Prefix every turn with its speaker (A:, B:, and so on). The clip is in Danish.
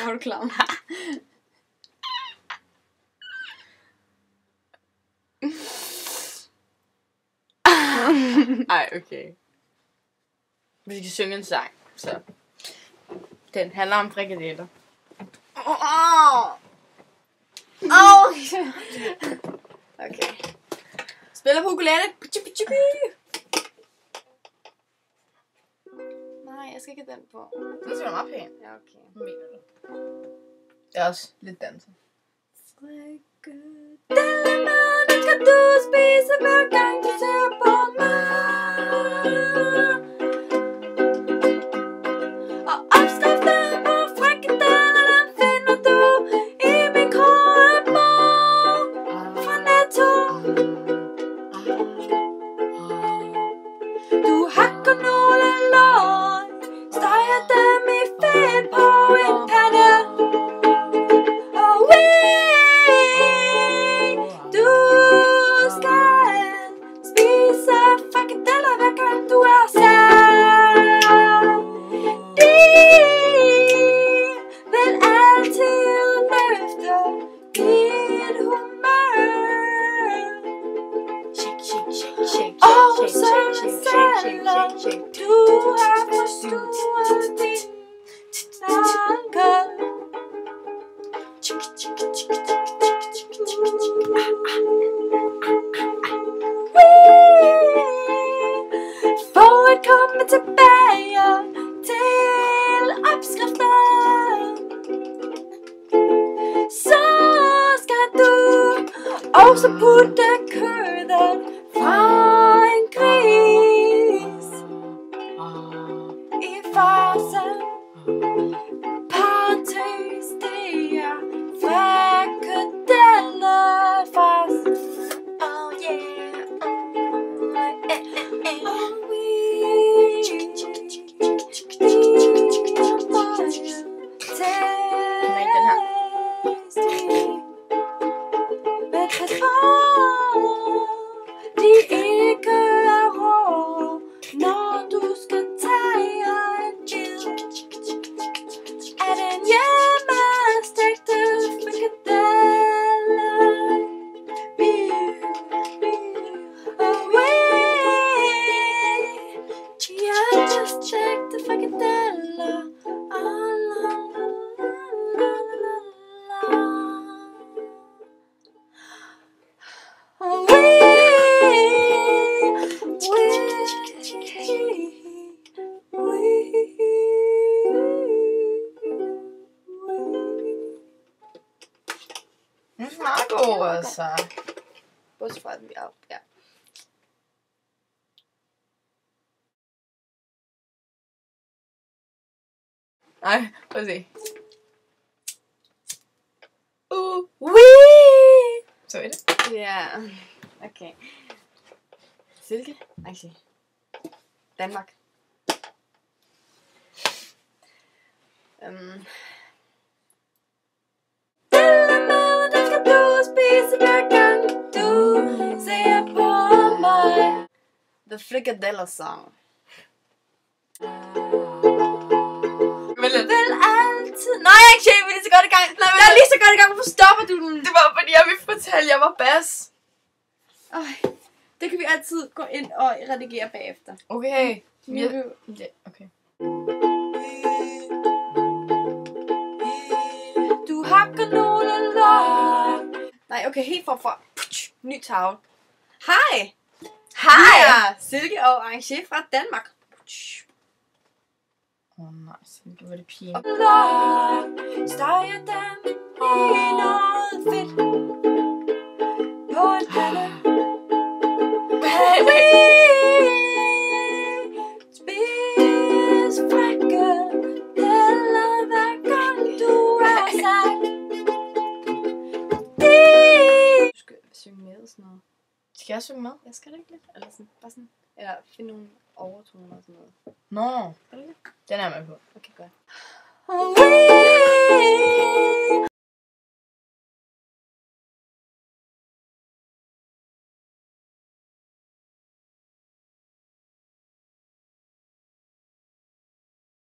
A: hvor du klam.
B: Ej, okay. Vi skal synge en sang, så. Den handler om frikadeller.
A: Okay. Spiller på ukulele. Nej, jeg skal ikke have den på.
B: Det ser meget pænt.
A: Ja, okay.
B: Mener du? Jeg er også lidt danser.
A: Frikadeller, det skal du spise hver gang du ser på mig. Og opskriften på frikadeller, den finder du i min kogebog fra Netto. Du hakker nogle løg, steger dem i fedt på en pande. Og du skal spise frikadeller hver gang du er sad. De vil altid løfte dit humør. Og så selvom du har forstået dine tanker. For at komme tilbage til opskriften, så skal du også putte kødet fra en gris i farsen. Parentes, det er frikadellefars. Oh yeah, de ikke er rå, når du skal tage en bid af den hjemmestegte frikadelle. Hjemmestegte frikadeller.
B: Den er meget god, altså.
A: Bortset fra, at vi er op, ja.
B: Nej, prøv at se. Så er det.
A: Ja, okay. Silke? Nej, se. Danmark. Det skal du spise hver gang du ser på mig. The Frikadella Song. Vel altid. Nej, jeg er ikke chef, vi er lige så godt i gang. Jeg er lige så godt i gang. Hvorfor stopper du den?
B: Det var fordi, jeg ville fortælle, at jeg var bas.
A: Det kan vi altid gå ind og redigere bagefter.
B: Okay.
A: Ja,
B: okay.
A: Du hakker nogle løg. Nej, okay, helt forfra. Ny tavle. Hej!
B: Hej!
A: Ja, Silke og Arrangé fra Danmark.
B: Nej, Silke, var det pinligt.
A: Løg, steger dem i noget fedt på en pande. Spis frikadeller hver gang du er sad. Du skal synge med og sådan noget.
B: Skal jeg synge med?
A: Jeg skal da ikke lidt. Eller sådan, bare sådan. Eller finde nogle overtoner og sådan noget.
B: Nå,
A: Skal du det?
B: den er jeg med på.
A: Okay, godt.